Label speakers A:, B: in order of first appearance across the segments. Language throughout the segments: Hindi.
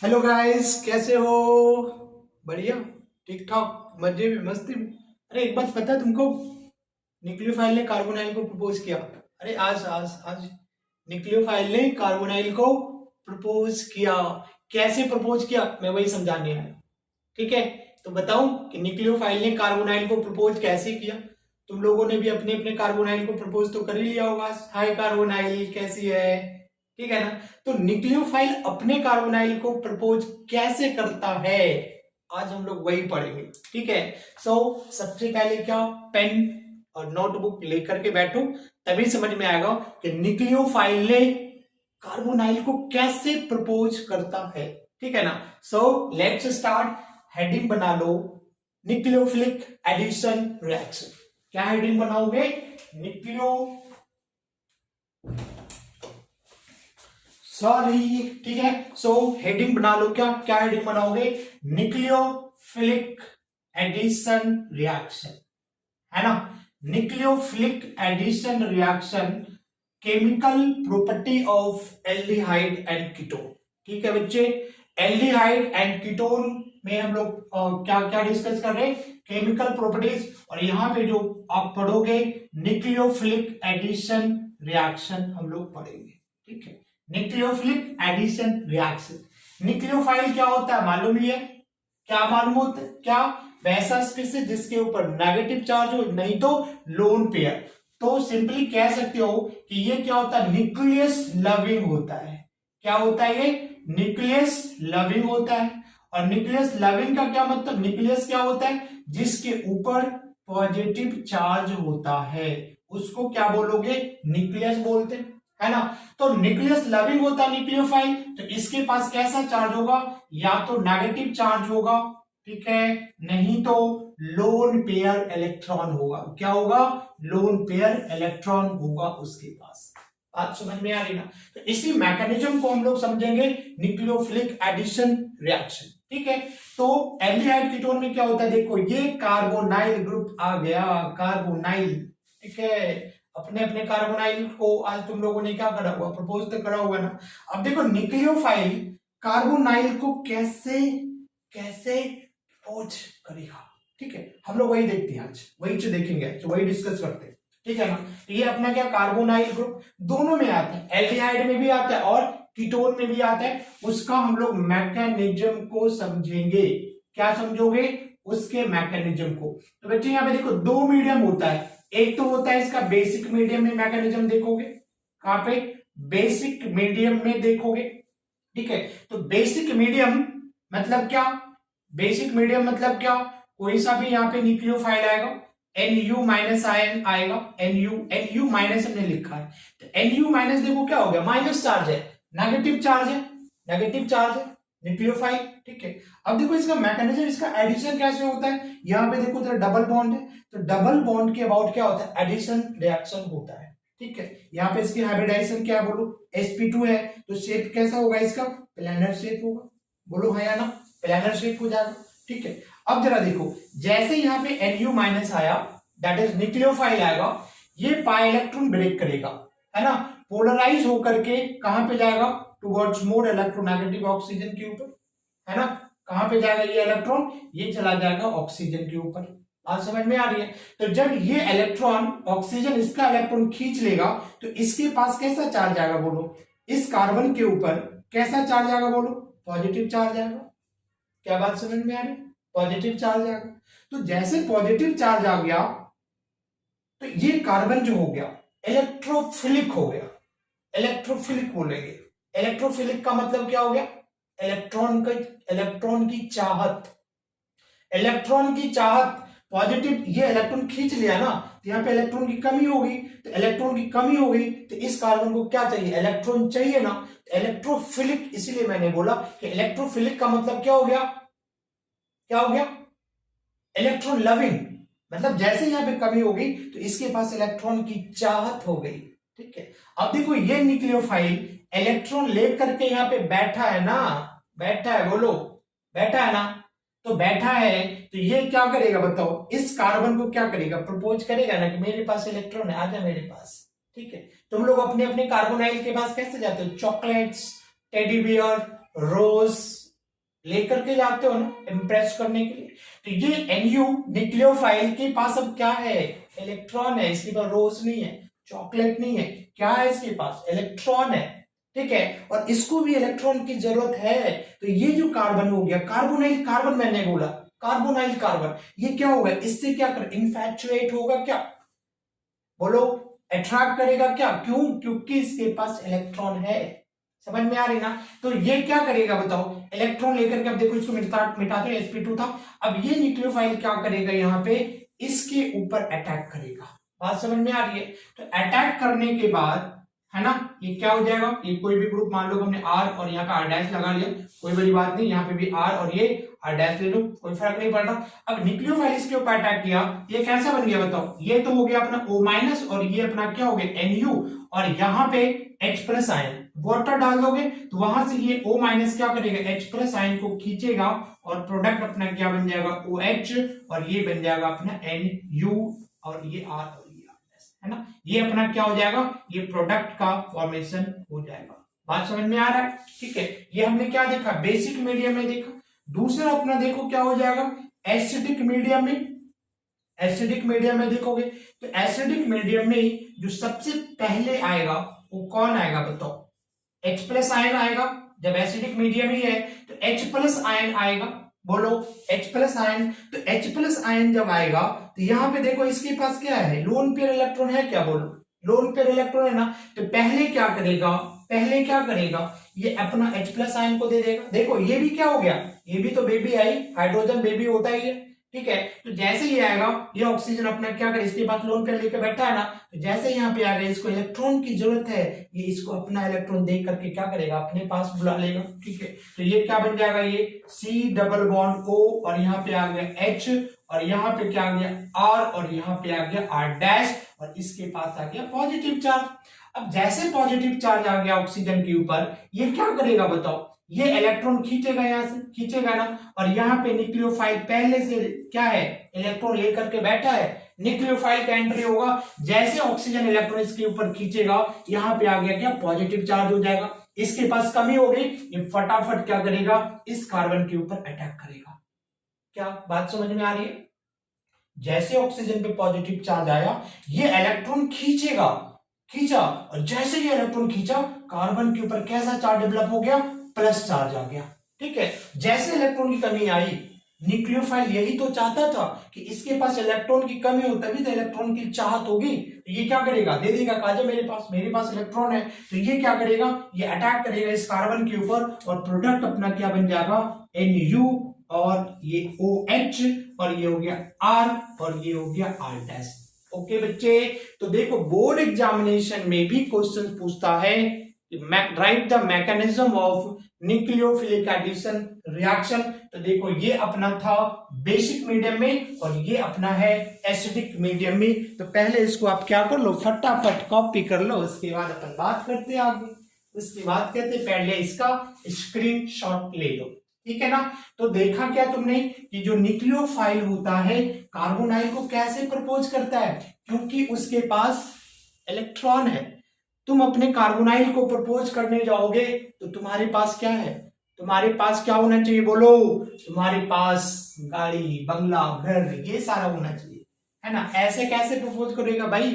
A: हेलो गाइस, कैसे हो? बढ़िया, ठीक ठाक, मजे में, मस्ती में। अरे एक बात पता है तुमको? न्यूक्लियोफाइल ने कार्बोनाइल को प्रपोज किया। अरे आज आज आज न्यूक्लियोफाइल ने कार्बोनाइल को प्रपोज किया। कैसे प्रपोज किया मैं वही समझाने आया। ठीक है, तो बताऊं कि न्यूक्लियोफाइल ने कार्बोनाइल को प्रपोज कैसे किया। तुम लोगों ने भी अपने अपने कार्बोनाइल को प्रपोज तो कर ही लिया होगा। हाय कार्बोनाइल, कैसी है? ठीक है ना। तो न्यूक्लियोफाइल अपने कार्बोनाइल को प्रपोज कैसे करता है, आज हम लोग वही पढ़ेंगे। ठीक है। सबसे पहले क्या, पेन और नोटबुक लेकर के बैठो, तभी समझ में आएगा कि न्यूक्लियोफाइल ने कार्बोनाइल को कैसे प्रपोज करता है। ठीक है ना। Let's start. हेडिंग बना लो, न्यूक्लियोफिलिक एडिशन रिएक्शन। क्या हेडिंग बनाओगे? न्यूक्लियो सॉरी, ठीक है। हेडिंग बना लो। क्या क्या हेडिंग बनाओगे? न्यूक्लियोफिलिक एडिशन रिएक्शन, है ना। Nucleophilic addition reaction, chemical property of aldehyde and ketone. ठीक है बच्चे, एल्डिहाइड एंड कीटोन में हम लोग क्या क्या डिस्कस कर रहे हैं? Chemical properties. और यहां पे जो आप पढ़ोगे न्यूक्लियोफिलिक एडिशन रिएक्शन हम लोग पढ़ेंगे। ठीक है, न्यूक्लियोफिलिक एडिशन रिएक्शन। न्यूक्लियोफाइल क्या होता है मालूम ही है? क्या मालूम होता है? क्या? वैसा स्पीशीज जिसके ऊपर नेगेटिव चार्ज हो, नहीं तो लोन पेयर। तो सिंपली कह सकते हो कि ये क्या होता है? न्यूक्लियस लविंग होता है। क्या होता है ये? न्यूक्लियस लविंग होता है। और न्यूक्लियस लविंग का क्या मतलब? न्यूक्लियस क्या होता है? जिसके ऊपर पॉजिटिव चार्ज होता है, उसको क्या बोलोगे? न्यूक्लियस बोलते हैं, है ना। तो न्यूक्लियस लविंग होता है न्यूक्लियोफाइल, तो इसके पास कैसा चार्ज होगा? या तो नेगेटिव चार्ज होगा, ठीक है, नहीं तो लोन पेयर इलेक्ट्रॉन होगा। क्या होगा? लोन पेयर इलेक्ट्रॉन होगा उसके पास। बात समझ में आ रही ना। तो इसी मैकेनिज्म को हम लोग समझेंगे न्यूक्लियोफिलिक एडिशन रिएक्शन। ठीक है। तो एल्डिहाइड कीटोन में क्या होता है? देखो, ये कार्बोनाइल ग्रुप आ गया, कार्बोनाइल। ठीक है, अपने अपने कार्बोनाइल को आज तुम लोगों ने क्या करा हुआ? प्रपोज तो करा हुआ ना। अब देखो न्यूक्लियोफाइल कार्बोनाइल को कैसे कैसे प्रपोज करेगा। ठीक है, हम लोग वही देखते हैं आज, वही जो देखेंगे आज, वही डिस्कस करते हैं। ठीक है ना। तो ये अपना क्या, कार्बोनाइल ग्रुप दोनों में आता है, एल्डिहाइड में भी आता है और कीटोन में भी आता है। उसका हम लोग मैकेनिज्म को समझेंगे। क्या समझोगे? उसके मैकेनिज्म को। तो बच्चे यहाँ पे देखो, दो मीडियम होता है। एक तो होता है इसका बेसिक मीडियम में मैकेनिज्म देखोगे। कहां पे? बेसिक मीडियम में देखोगे। ठीक है, तो बेसिक मीडियम मतलब क्या? बेसिक मीडियम मतलब क्या? कोई सा भी यहाँ पे न्यूक्लियोफाइल आएगा, NU माइनस आयन आएगा। NU माइनस हमने लिखा है, तो NU माइनस देखो क्या हो गया? माइनस चार्ज है, नेगेटिव चार्ज है, नेगेटिव चार्ज है न्यूक्लियोफाइल। ठीक है, अब देखो इसका मैकेनिज्म, इसका एडिशन कैसे होता है। यहाँ पे देखो जरा डबल बॉन्ड है, तो डबल बॉन्ड के अबाउट क्या होता है? एडिशन रिएक्शन होता है। ठीक है, यहाँ पे इसकी हाइब्रिडाइजेशन क्या है बोलो? sp2 है, तो शेप कैसा होगा इसका? प्लेनर शेप होगा। बोलो है या ना? प्लेनर शेप हो जाएगा। ठीक है, अब जरा देखो, जैसे यहाँ पे NU माइनस आया, दैट इज न्यूक्लियोफाइल आएगा, ये पाई इलेक्ट्रॉन ब्रेक करेगा, है ना। पोलराइज होकर के कहां पे जाएगा? टुवर्ड्स मोर इलेक्ट्रोनेगेटिव ऑक्सीजन के ऊपर, है ना। कहां पे जाएगा ये इलेक्ट्रॉन? ये चला जाएगा ऑक्सीजन के ऊपर। बात समझ में आ रही है? तो जब ये इलेक्ट्रॉन, ऑक्सीजन इसका इलेक्ट्रॉन खींच लेगा, तो इसके पास कैसा चार्ज आएगा बोलो? इस कार्बन के ऊपर कैसा चार्ज आएगा बोलो? पॉजिटिव चार्ज आएगा। क्या बात समझ में आ रही? पॉजिटिव चार्ज आएगा। तो जैसे पॉजिटिव चार्ज आ गया, तो ये कार्बन जो हो गया इलेक्ट्रोफिलिक हो गया। इलेक्ट्रोफिलिक बोलेंगे। इलेक्ट्रोफिलिक का मतलब क्या हो गया? इलेक्ट्रॉन की चाहत, इलेक्ट्रॉन की चाहत। पॉजिटिव ये इलेक्ट्रॉन खींच लिया ना, तो यहाँ पे इलेक्ट्रॉन की कमी होगी, तो इलेक्ट्रॉन की कमी होगी, तो इस कार्बन को क्या चाहिए? इलेक्ट्रॉन चाहिए ना। इलेक्ट्रोफिलिक, इसीलिए मैंने बोला कि इलेक्ट्रोफिलिक का मतलब क्या हो गया? क्या हो गया? Electron loving. मतलब जैसे यहां पे कमी हो गई, तो इसके पास इलेक्ट्रॉन की चाहत हो गई। ठीक है, अब देखो ये न्यूक्लियोफाइल इलेक्ट्रॉन लेकर के यहां पे बैठा है ना, बैठा है, बोलो बैठा है ना। तो बैठा है, तो ये क्या करेगा बताओ? इस कार्बन को क्या करेगा? प्रपोज करेगा ना कि मेरे पास इलेक्ट्रॉन है, आजा मेरे पास। ठीक है, तुम लोग अपने अपने कार्बोनाइल के पास कैसे जाते हो? चॉकलेट्स, टेडी बियर, रोज, लेकर के जाते हो ना इंप्रेस करने के लिए। तो ये Nu न्यूक्लियोफाइल के पास अब क्या है, इलेक्ट्रॉन है, इसके पास रोज नहीं है, चॉकलेट नहीं है, क्या है इसके पास, इलेक्ट्रॉन है, ठीक है। और इसको भी इलेक्ट्रॉन की जरूरत है। तो ये जो कार्बन हो गया, कार्बोनाइल कार्बन मैंने बोला, कार्बोनाइल कार्बन, ये क्या होगा, इससे क्या कर इन्फैचुएट होगा, क्या बोलो, अट्रैक्ट करेगा, क्या, क्यों, क्योंकि इसके पास इलेक्ट्रॉन है। समझ में आ रही ना। तो ये क्या करेगा बताओ, इलेक्ट्रॉन लेकर के, अब देखो इसको मिटाते हैं, sp2 था, अब ये न्यूक्लियोफाइल क्या करेगा, यहाँ पे इसके ऊपर अटैक करेगा। बात समझ में आ रही है। तो अटैक करने के बाद है ना, ये क्या हो जाएगा, ये कोई भी ग्रुप मान लो हमने R और यहाँ पे R डैश लगा लिया, कोई बड़ी बात नहीं, यहाँ पे भी R और ये R डैश ले लो, कोई फर्क नहीं पड़ता। अब न्यूक्लियोफाइल इसके ऊपर अटैक किया, ये कैसा बन गया बताओ, ये तो हो गया अपना O- और ये अपना क्या हो गया Nu, और यहाँ पे H प्लस आयन, वाटर डाल दोगे तो वहां से ये O- क्या करेगा, H प्लस आयन को खींचेगा और प्रोडक्ट अपना क्या बन जाएगा, OH, और ये बन जाएगा अपना Nu, और ये R और ये R है ना, ये अपना क्या हो जाएगा, ये प्रोडक्ट का फॉर्मेशन हो जाएगा। बात समझ में आ रहा है, ठीक है। ये हमने क्या देखा, बेसिक मीडियम में देखा। दूसरा अपना देखो क्या हो जाएगा, एसिडिक मीडियम में, एसिडिक मीडियम में देखोगे तो एसिडिक मीडियम में जो सबसे पहले आएगा वो कौन आएगा बताओ, H प्लस आयन आएगा। जब एसिडिक मीडियम ही है तो H प्लस आयन आएगा, बोलो H प्लस आयन। तो H प्लस आयन जब आएगा तो यहाँ पे देखो इसके पास क्या है, लोन पेयर इलेक्ट्रॉन है, क्या बोलो, लोन पेयर इलेक्ट्रॉन है ना। तो पहले क्या करेगा, पहले क्या करेगा, ये अपना H प्लस आयन को दे देगा। देखो ये भी क्या हो गया, ये भी तो बेबी आई, हाइड्रोजन बेबी होता ही है, ठीक है। तो जैसे ही आएगा ये ऑक्सीजन अपना क्या करे, इसके पास लोन पेयर लेकर बैठा है ना, तो जैसे यहाँ पे आ गया, इसको इलेक्ट्रॉन की जरूरत है, ये इसको अपना इलेक्ट्रॉन दे करके क्या करेगा, अपने पास बुला लेगा, ठीक है। तो ये क्या बन जाएगा, ये C डबल बॉन्ड O, और यहाँ पे आ गया H, और यहाँ पे क्या आ गया R, और यहाँ पे आ गया R डैश, और इसके पास आ गया पॉजिटिव चार्ज। अब जैसे पॉजिटिव चार्ज आ गया ऑक्सीजन के ऊपर, ये क्या करेगा बताओ, ये इलेक्ट्रॉन खींचेगा, यहाँ से खींचेगा ना, और यहाँ पे न्यूक्लियोफाइल पहले से क्या है, इलेक्ट्रॉन लेकर के बैठा है, न्यूक्लियोफाइल का एंट्री होगा, जैसे ऑक्सीजन इलेक्ट्रॉन इसके ऊपर खींचेगा, यहाँ पे आ गया क्या, पॉजिटिव चार्ज हो जाएगा, इसके पास कमी हो गई, ये फटाफट क्या करेगा, इस कार्बन के ऊपर अटैक करेगा। क्या बात समझ में आ रही है। जैसे ऑक्सीजन पे पॉजिटिव चार्ज आया, ये इलेक्ट्रॉन खींचेगा, खींचा, और जैसे ये इलेक्ट्रॉन खींचा, कार्बन के ऊपर कैसा चार्ज डेवलप हो गया, प्लस चार्ज आ गया, ठीक है। जैसे इलेक्ट्रॉन की कमी आई, न्यूक्लियोफाइल यही तो चाहता था कि इसके पास इलेक्ट्रॉन की कमी हो, तभी तो इलेक्ट्रॉन की चाहत होगी। तो ये क्या करेगा, दे देगा, काजे मेरे पास इलेक्ट्रॉन है, तो ये क्या करेगा, ये अटैक करेगा इस कार्बन के ऊपर, और प्रोडक्ट अपना क्या बन जाएगा, Nu, और ये OH, और ये हो गया R, और ये हो गया R डैश। ओके बच्चे, तो देखो बोर्ड एग्जामिनेशन में भी क्वेश्चन पूछता है, write the mechanism of nucleophilic addition reaction. तो देखो ये अपना था बेसिक मीडियम में, और ये अपना है एसिडिक मीडियम में। तो पहले इसको आप क्या कर लो, फटाफट कॉपी कर लो, उसके बाद अपन बात करते हैं आगे। उसके बाद कहते पहले इसका स्क्रीनशॉट ले लो, ठीक है ना। तो देखा क्या तुमने कि जो न्यूक्लियोफाइल होता है कार्बोनाइल को कैसे प्रपोज करता है, क्योंकि उसके पास इलेक्ट्रॉन है। तुम अपने कार्बोनाइल को प्रपोज करने जाओगे तो तुम्हारे पास क्या है, तुम्हारे पास क्या होना चाहिए, बोलो, तुम्हारे पास गाड़ी, बंगला, घर, ये सारा होना चाहिए, है ना। ऐसे कैसे प्रपोज करेगा भाई,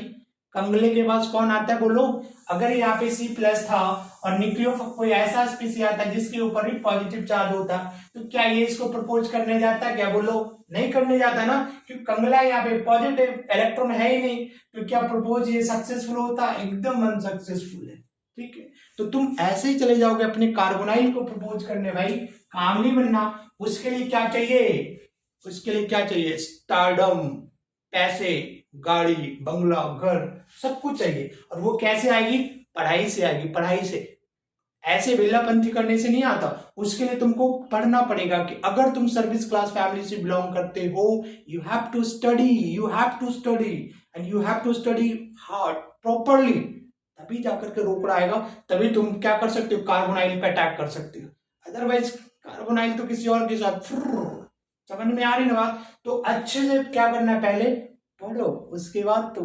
A: कंगले के पास कौन आता है, बोलो। अगर यहाँ पे C प्लस था और न्यूक्लियो कोई ऐसा स्पीसी आता है जिसके ऊपर भी पॉजिटिव चार्ज होता, तो क्या ये इसको प्रपोज करने जाता है, क्या बोलो, नहीं करने जाता ना, क्योंकि कंगला यहाँ पे पॉजिटिव इलेक्ट्रॉन है ही नहीं, तो क्या प्रपोज ये सक्सेसफुल होता, एकदम अनसक्सेसफुल है, ठीक है। तो तुम ऐसे ही चले जाओगे अपने कार्बोनाइल को प्रपोज करने, भाई काम नहीं बनना। उसके लिए क्या चाहिए, उसके लिए क्या चाहिए, स्टारडम, पैसे, गाड़ी, बंगला, घर, सब कुछ चाहिए। और वो कैसे आएगी, पढ़ाई से आएगी, पढ़ाई से। ऐसे वेलापंथी करने से नहीं आता, उसके लिए तुमको पढ़ना पड़ेगा। कि अगर तुम सर्विस क्लास फैमिली से बिलोंग करते हो, you have to study, you have to study, and you have to study hard, properly, तभी जाकर के रोकड़ा आएगा, तभी तुम क्या कर सकते हो, कार्बोनाइल पे अटैक कर सकते हो। अदरवाइज कार्बोनाइल तो किसी और के साथ, समझ में आ रही ना बात। तो अच्छे से क्या करना है, पहले पढ़ो, उसके बाद तो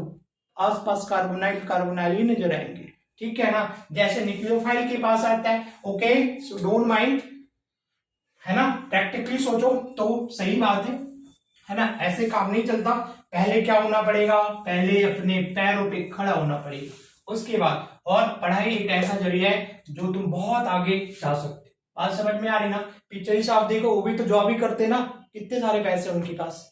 A: आसपास कार्बोनाइल ही नजर आएंगे, ठीक है ना। जैसे न्यूक्लियोफाइल के पास आता है, ओके, सो डोंट माइंड, है ना। प्रैक्टिकली सोचो तो सही बात है ना। ऐसे काम नहीं चलता, पहले क्या होना पड़ेगा, पहले अपने पैरों पे खड़ा होना पड़ेगा उसके बाद। और पढ़ाई एक ऐसा जरिया है जो तुम बहुत आगे जा सकते। बात समझ में आ रही ना। पिक्चर साहब देखो, वो भी तो जॉब ही करते ना, कितने सारे पैसे उनके पास,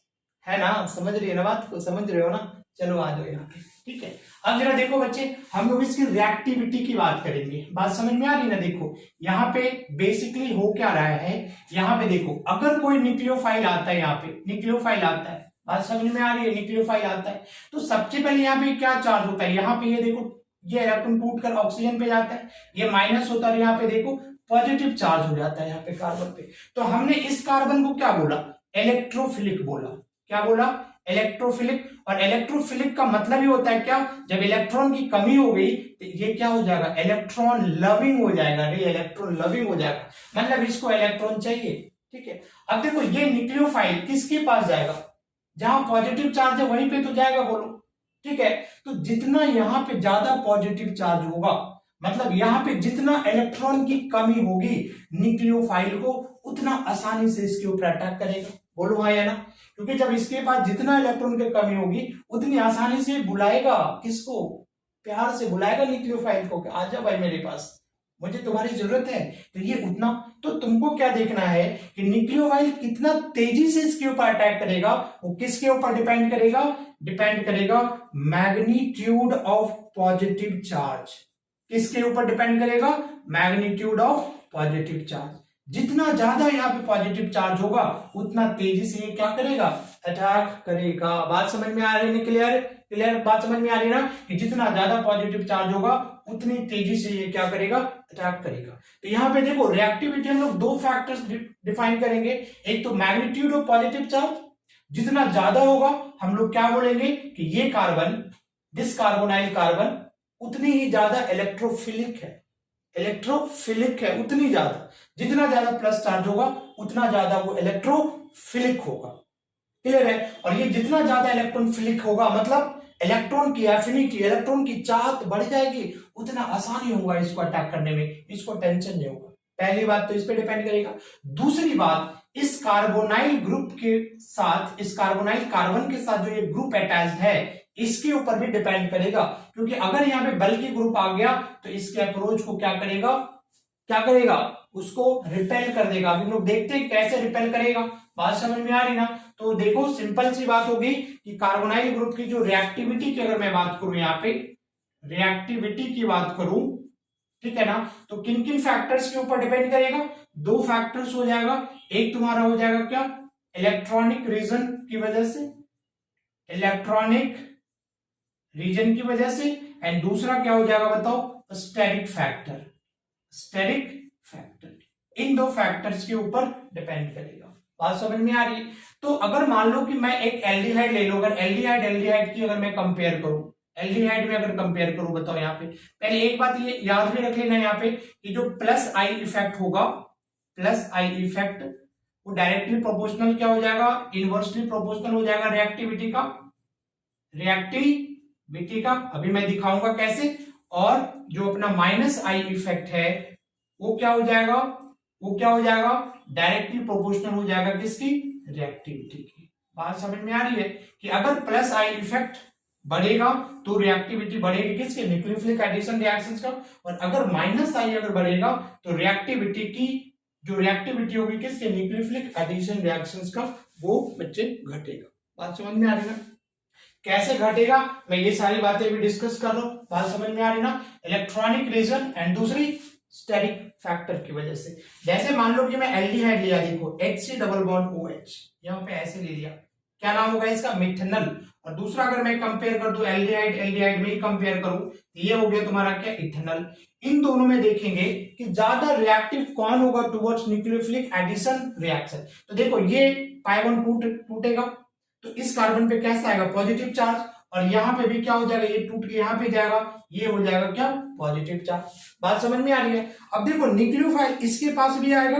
A: है ना। समझ रही है ना बात को, समझ रहे हो ना। चलो आ जाओ यहाँ पे, ठीक है। अब जरा देखो बच्चे, हम लोग इसकी रिएक्टिविटी की बात करेंगे। बात समझ में आ रही ना। देखो यहाँ पे बेसिकली हो क्या रहा है, यहाँ पे देखो अगर कोई न्यूक्लियोफाइल आता है, यहाँ पे न्यूक्लियोफाइल आता है, बात समझ में आ रही है, न्यूक्लियोफाइल आता है तो सबसे पहले यहाँ पे क्या चार्ज होता है, यहाँ पे ये देखो ये इलेक्ट्रॉन टूट कर ऑक्सीजन पे जाता है, ये माइनस होता है, यहाँ पे देखो पॉजिटिव चार्ज हो जाता है यहाँ पे कार्बन पे। तो हमने इस कार्बन को क्या बोला, इलेक्ट्रोफिलिक बोला। क्या बोला, इलेक्ट्रोफिलिक। और इलेक्ट्रोफिलिक का मतलब ही होता है क्या, जब इलेक्ट्रॉन की कमी हो गई तो ये क्या हो जाएगा, इलेक्ट्रॉन लविंग हो जाएगा, इलेक्ट्रॉन लविंग हो जाएगा, मतलब इसको इलेक्ट्रॉन चाहिए, ठीक है। अब देखो ये न्यूक्लियोफाइल किसके पास जाएगा, जहां पॉजिटिव चार्ज है वहीं पे तो जाएगा, बोलो, ठीक है। तो जितना यहाँ पे ज्यादा पॉजिटिव चार्ज होगा, मतलब यहाँ पे जितना इलेक्ट्रॉन की कमी होगी न्यूक्लियोफाइल को, उतना आसानी से इसके ऊपर अटैक करेगा, बोलो हाँ या ना। क्योंकि जब इसके पास जितना इलेक्ट्रॉन की कमी होगी उतनी आसानी से बुलाएगा, किसको, प्यार से बुलाएगा न्यूक्लियोफाइल को, आ जा भाई मेरे पास, मुझे तुम्हारी जरूरत है। तो ये उतना, तो तुमको क्या देखना है कि न्यूक्लियोफाइल कितना तेजी से इसके ऊपर अटैक करेगा, वो किसके ऊपर डिपेंड करेगा, डिपेंड करेगा मैग्नीट्यूड ऑफ पॉजिटिव चार्ज। किसके ऊपर डिपेंड करेगा, मैग्नीट्यूड ऑफ पॉजिटिव चार्ज। जितना ज्यादा यहाँ पे पॉजिटिव चार्ज होगा उतना तेजी से ये क्या करेगा, अटैक करेगा। बात समझ में आ रही है, क्लियर क्लियर बात समझ में आ रही है ना, कि जितना ज्यादा पॉजिटिव चार्ज होगा उतनी तेजी से ये क्या करेगा, अटैक करेगा। तो यहाँ पे देखो रिएक्टिविटी हम लोग दो फैक्टर्स डिफाइन करेंगे, एक तो मैग्नीट्यूड ऑफ पॉजिटिव चार्ज, जितना ज्यादा होगा हम लोग क्या बोलेंगे कि ये कार्बन, दिस कार्बोनाइल कार्बन उतनी ही ज्यादा इलेक्ट्रोफिलिक है, इलेक्ट्रोफिलिक है उतनी ज्यादा, जितना ज्यादा प्लस चार्ज होगा उतना ज्यादा वो इलेक्ट्रोफिलिक होगा, क्लियर है। और ये जितना ज्यादा इलेक्ट्रॉन फिलिक होगा मतलब इलेक्ट्रॉन की एफिनिटी, इलेक्ट्रॉन की चाहत बढ़ जाएगी, उतना आसानी होगा इसको अटैक करने में, इसको टेंशन नहीं होगा। पहली बात तो इस पे डिपेंड करेगा। दूसरी बात, इस कार्बोनाइल ग्रुप के साथ, इस कार्बोनाइल कार्बन के साथ जो ये ग्रुप अटैच्ड है इसके ऊपर भी डिपेंड करेगा, क्योंकि अगर यहाँ पे बल्कि ग्रुप आ गया तो इसके अप्रोच को क्या करेगा, क्या करेगा, उसको रिपेल कर देगा। अभी लोग देखते हैं कैसे रिपेल करेगा, बात समझ में आ रही ना। तो देखो सिंपल सी बात होगी कि कार्बोनाइल ग्रुप की जो रिएक्टिविटी की अगर मैं बात करूं, यहाँ पे रिएक्टिविटी की बात करूं, ठीक है ना, तो किन किन फैक्टर्स के ऊपर डिपेंड करेगा, दो फैक्टर्स हो जाएगा। एक तुम्हारा हो जाएगा क्या, इलेक्ट्रॉनिक रीजन की वजह से, इलेक्ट्रॉनिक रीजन की वजह से, एंड दूसरा क्या हो जाएगा बताओ, स्टेरिक फैक्टर, स्टेरिक फैक्टर। इन दो फैक्टर्स के ऊपर डिपेंड करेगा। बात समझ में आ रही है। तो अगर मान लो कि मैं एक एल्डिहाइड ले लूं, अगर एल्डिहाइड की अगर मैं कंपेयर करूं, एल्डिहाइड में अगर कंपेयर करूं, बताओ यहाँ पे पहले एक बात ये याद भी रख लेना यहाँ पे कि जो प्लस आई इफेक्ट होगा, प्लस आई इफेक्ट वो डायरेक्टली प्रोपोर्शनल क्या हो जाएगा, इनवर्सली प्रोपोर्शनल हो जाएगा रिएक्टिविटी का, रिएक्टिविटी का अभी मैं दिखाऊंगा कैसे। और जो अपना माइनस आई इफेक्ट है वो क्या हो जाएगा, वो क्या हो जाएगा, डायरेक्टली प्रोपोर्शनल हो जाएगा किसकी, रिएक्टिविटी की। बात समझ में आ रही है कि अगर प्लस आई इफेक्ट बढ़ेगा तो रिएक्टिविटी बढ़ेगी किसके, न्यूक्लियोफिलिक एडिशन रिएक्शंस का। और अगर माइनस आई अगर बढ़ेगा तो रिएक्टिविटी की जो रिएक्टिविटी होगी किसके, न्यूक्लियोफिलिक एडिशन रिएक्शंस का, वो बच्चे घटेगा। बात समझ में आ रही है ना, कैसे घटेगा मैं ये सारी बातें भी डिस्कस कर रहा हूं। बात समझ में आ रही ना, इलेक्ट्रॉनिक रीजन एंड दूसरी स्टेरिक फैक्टर की वजह से। जैसे मान लो कि मैं एल्डिहाइड लिया, देखो HC डबल बॉन्ड OH यहाँ पे ऐसे ले लिया, क्या नाम होगा इसका, मिथेनल। और दूसरा अगर मैं कंपेयर कर दूं एल्डिहाइड में ही कंपेयर करूं तो ये हो गया तुम्हारा क्या, इथेनॉल। इन दोनों में देखेंगे कि ज्यादा रिएक्टिव कौन होगा टुवर्ड्स न्यूक्लियोफिलिक एडिशन रिएक्शन। तो देखो ये पाई बॉन्ड टूटेगा तो इस कार्बन पे कैसा आएगा, पॉजिटिव चार्ज, और यहाँ पे भी क्या हो जाएगा, ये टूट के यहाँ पे जाएगा, ये हो जाएगा क्या, पॉजिटिव चार्ज। बात समझ में आ रही है। अब देखो न्यूक्लियोफाइल इसके पास भी आएगा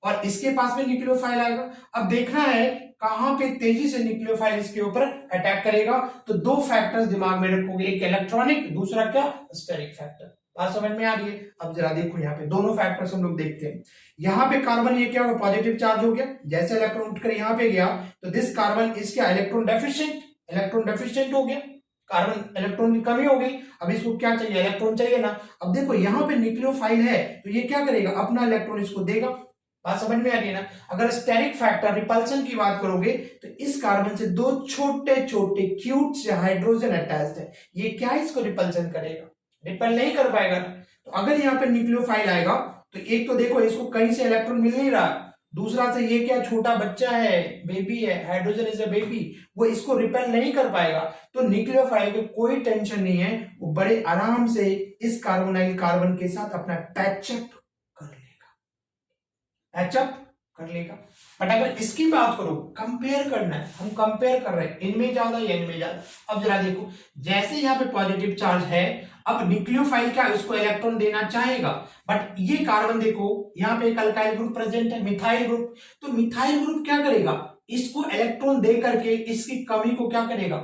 A: और इसके पास भी न्यूक्लियोफाइल आएगा। अब देखना है कहां पे तेजी से न्यूक्लियोफाइल इसके ऊपर अटैक करेगा। तो दो फैक्टर्स दिमाग में रखोगे, एक इलेक्ट्रॉनिक, दूसरा क्या, स्टेरिक फैक्टर। बात समझ में आ रही है? अब जरा देखो यहाँ पे दोनों फैक्टर्स हम लोग देखते हैं। यहाँ पे कार्बन ये क्या होगा, पॉजिटिव चार्ज हो गया, जैसे इलेक्ट्रॉन उठकर यहाँ पे गया तो दिस कार्बन इज क्या, इलेक्ट्रॉन डेफिशिएंट हो गया, कार्बन इलेक्ट्रॉन की कमी हो गई। अब इसको क्या चाहिए, इलेक्ट्रॉन चाहिए ना। अब देखो यहाँ पे न्यूक्लियोफाइल है तो ये क्या करेगा, अपना इलेक्ट्रॉन इसको देगा। बात समझ में आ रही है ना। अगर स्टेरिक फैक्टर रिपल्शन की बात करोगे तो इस कार्बन से दो छोटे छोटे क्यूट से हाइड्रोजन अटैच्ड है, ये क्या इसको रिपल्शन करेगा, रिपेल नहीं कर पाएगा ना। तो अगर यहाँ पे न्यूक्लियोफाइल आएगा तो एक तो देखो इसको कहीं से इलेक्ट्रॉन मिल नहीं रहा, दूसरा से ये क्या छोटा बच्चा है, बेबी है, हाइड्रोजन इज अ बेबी, वो इसको रिपेल नहीं कर पाएगा। तो न्यूक्लियोफाइल को कोई टेंशन नहीं है, वो बड़े आराम से इस कार्बोनाइल कार्बन के साथ अपना पैचअप कर लेगा। बट अगर इसकी बात करो, कंपेयर करना है, हम कंपेयर कर रहे हैं इनमें ज्यादा या इनमें ज्यादा। अब जरा देखो, जैसे यहाँ पे पॉजिटिव चार्ज है, अब न्यूक्लियोफाइल क्या इसको इलेक्ट्रॉन देना चाहेगा, बट ये कार्बन देखो यहाँ पे एक अल्काइल ग्रुप प्रेजेंट है, मिथाइल ग्रुप। तो मिथाइल ग्रुप क्या करेगा, इसको इलेक्ट्रॉन दे करके इसकी कमी को क्या करेगा,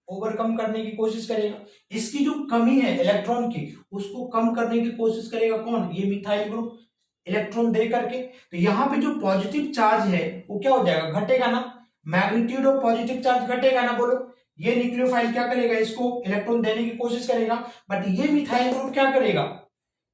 A: ओवरकम करने की कोशिश करेगा। इसकी जो कमी है इलेक्ट्रॉन की, उसको कम करने की कोशिश करेगा कौन, ये मिथाइल ग्रुप, इलेक्ट्रॉन दे करके। तो यहाँ पे जो पॉजिटिव चार्ज है वो क्या हो जाएगा, घटेगा ना, मैग्नीट्यूड ऑफ पॉजिटिव चार्ज घटेगा ना। बोलो, ये न्यूक्लियोफाइल क्या करेगा, इसको इलेक्ट्रॉन देने की कोशिश करेगा, बट ये मिथाइल ग्रुप क्या करेगा,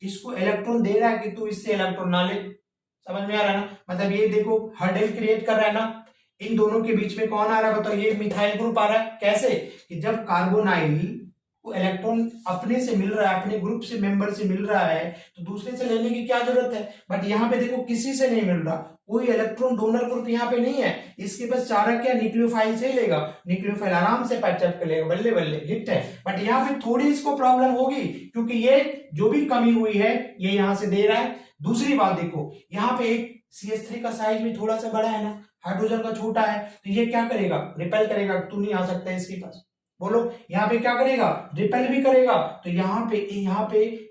A: इसको इलेक्ट्रॉन दे रहा है कि तू इससे इलेक्ट्रॉन ना ले। समझ में आ रहा है ना, मतलब ये देखो हर्डल क्रिएट कर रहा है ना। इन दोनों के बीच में कौन आ रहा है बताओ, ये मिथाइल ग्रुप आ रहा है। कैसे, कि जब कार्बोनाइल को इलेक्ट्रॉन अपने से मिल रहा है, अपने ग्रुप से मेंबर से मिल रहा है, तो दूसरे से लेने की क्या जरूरत है। बट यहाँ पे देखो किसी से नहीं मिल रहा, कोई इलेक्ट्रॉन डोनर ग्रुप यहाँ पे नहीं है, इसके पास चारा क्या, न्यूक्लियोफाइल से ही लेगा। न्यूक्लियोफाइल आराम से पैचअप कर लेगा, बल्ले बल्ले हिट है। बट यहाँ पे थोड़ी इसको प्रॉब्लम होगी, क्योंकि ये जो भी कमी हुई है ये यहाँ से दे रहा है। दूसरी बात देखो, यहाँ पे एक CH3 का साइज भी थोड़ा सा बड़ा है ना, हाइड्रोजन का छोटा है, तो ये क्या करेगा, रिपेल करेगा, तू नहीं आ सकता इसके पास। बोलो, यहाँ पे क्या करेगा, रिपेल भी करेगा। तो यहाँ पे